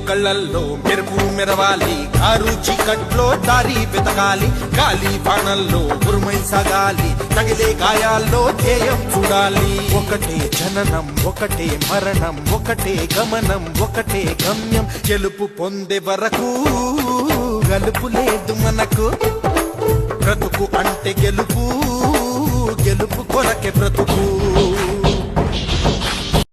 కళ్ళల్లో మెరుపు మెరవాలి, కారు చీకట్లో దారి వెతకాలి, గాలి బాణల్లో ఉరుమై సాగాలి, తగిలే గాయాల్లో ధ్యేయం చూడాలి. ఒకటే జననం, ఒకటే మరణం, ఒకటే గమనం, ఒకటే గమ్యం. గెలుపు పొందే వరకు గలుపు లేదు మనకు. బ్రతుకు అంటే గెలుపు, గెలుపు కొరకే బ్రతుకు.